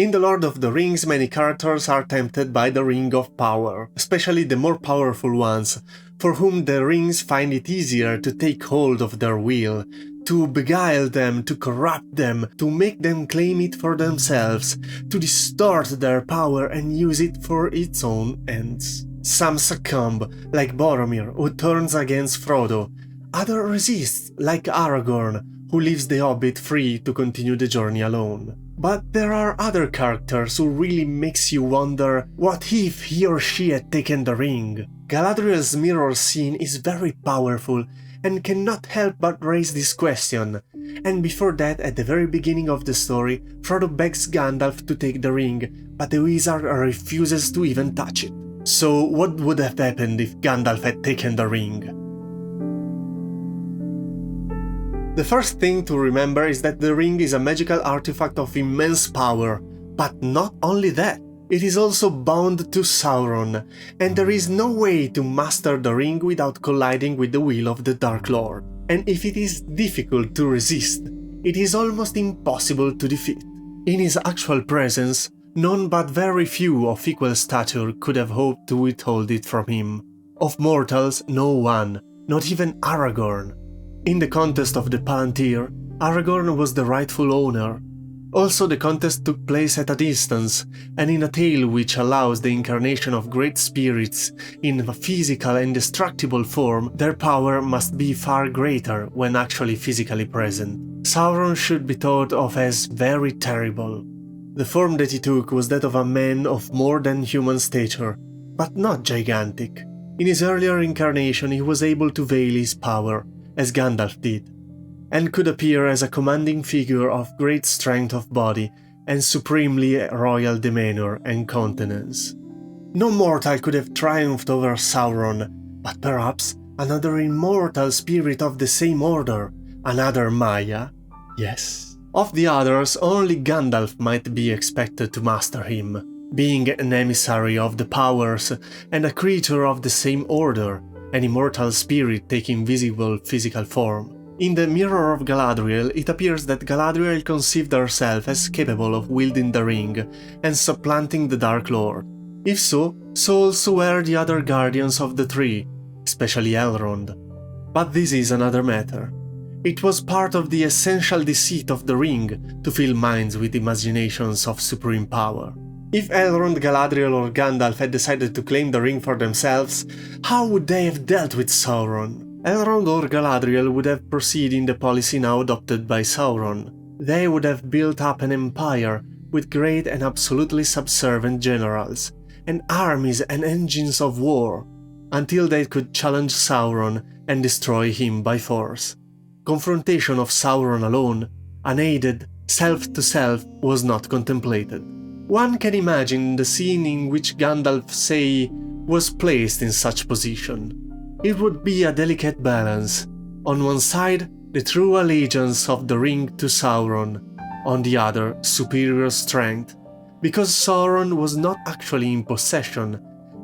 In The Lord of the Rings, many characters are tempted by the Ring of Power, especially the more powerful ones, for whom the rings find it easier to take hold of their will, to beguile them, to corrupt them, to make them claim it for themselves, to distort their power and use it for its own ends. Some succumb, like Boromir, who turns against Frodo. Others resist, like Aragorn, who leaves the hobbit free to continue the journey alone. But there are other characters who really makes you wonder, what if he or she had taken the ring? Galadriel's mirror scene is very powerful and cannot help but raise this question. And before that, at the very beginning of the story, Frodo begs Gandalf to take the ring, but the wizard refuses to even touch it. So what would have happened if Gandalf had taken the ring? The first thing to remember is that the ring is a magical artifact of immense power, but not only that, it is also bound to Sauron, and there is no way to master the ring without colliding with the will of the Dark Lord. And if it is difficult to resist, it is almost impossible to defeat. In his actual presence, none but very few of equal stature could have hoped to withhold it from him. Of mortals, no one, not even Aragorn. In the contest of the Palantir, Aragorn was the rightful owner. Also, the contest took place at a distance, and in a tale which allows the incarnation of great spirits in a physical and indestructible form, their power must be far greater when actually physically present. Sauron should be thought of as very terrible. The form that he took was that of a man of more than human stature, but not gigantic. In his earlier incarnation he was able to veil his power, as Gandalf did, and could appear as a commanding figure of great strength of body and supremely royal demeanor and countenance. No mortal could have triumphed over Sauron, but perhaps another immortal spirit of the same order, another Maya? Yes. Of the others, only Gandalf might be expected to master him, being an emissary of the powers and a creature of the same order, an immortal spirit taking visible physical form. In the Mirror of Galadriel, it appears that Galadriel conceived herself as capable of wielding the ring and supplanting the Dark Lord. If so, so also were the other guardians of the tree, especially Elrond. But this is another matter. It was part of the essential deceit of the ring to fill minds with imaginations of supreme power. If Elrond, Galadriel or Gandalf had decided to claim the ring for themselves, how would they have dealt with Sauron? Elrond or Galadriel would have proceeded in the policy now adopted by Sauron. They would have built up an empire with great and absolutely subservient generals, and armies and engines of war, until they could challenge Sauron and destroy him by force. Confrontation of Sauron alone, unaided, self-to-self, was not contemplated. One can imagine the scene in which Gandalf, say, was placed in such position. It would be a delicate balance. On one side, the true allegiance of the ring to Sauron, on the other, superior strength, because Sauron was not actually in possession,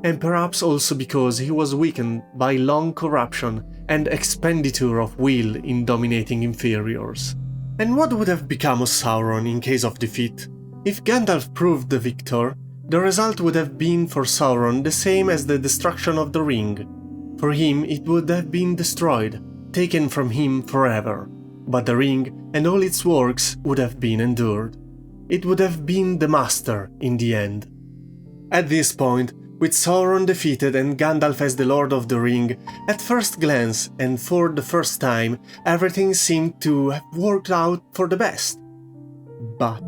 and perhaps also because he was weakened by long corruption and expenditure of will in dominating inferiors. And what would have become of Sauron in case of defeat? If Gandalf proved the victor, the result would have been for Sauron the same as the destruction of the ring. For him it would have been destroyed, taken from him forever, but the ring and all its works would have been endured. It would have been the master in the end. At this point, with Sauron defeated and Gandalf as the Lord of the Ring, at first glance and for the first time, everything seemed to have worked out for the best. But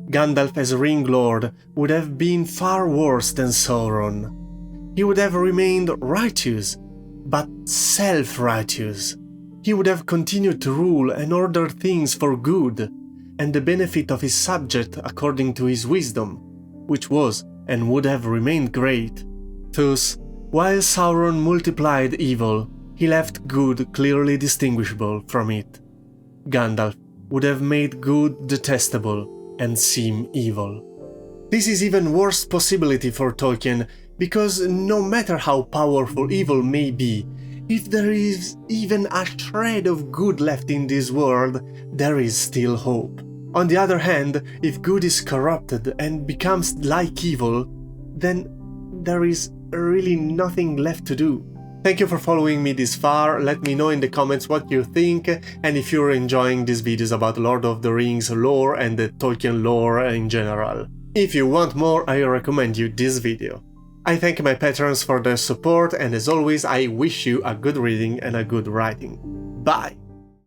Gandalf as Ring Lord would have been far worse than Sauron. He would have remained righteous, but self-righteous. He would have continued to rule and order things for good, and the benefit of his subject according to his wisdom, which was and would have remained great. Thus, while Sauron multiplied evil, he left good clearly distinguishable from it. Gandalf would have made good detestable and seem evil. This is even worse possibility for Tolkien, because no matter how powerful evil may be, if there is even a shred of good left in this world, there is still hope. On the other hand, if good is corrupted and becomes like evil, then there is really nothing left to do. Thank you for following me this far. Let me know in the comments what you think, and if you're enjoying these videos about Lord of the Rings lore and the Tolkien lore in general. If you want more, I recommend you this video. I thank my patrons for their support, and as always, I wish you a good reading and a good writing. Bye!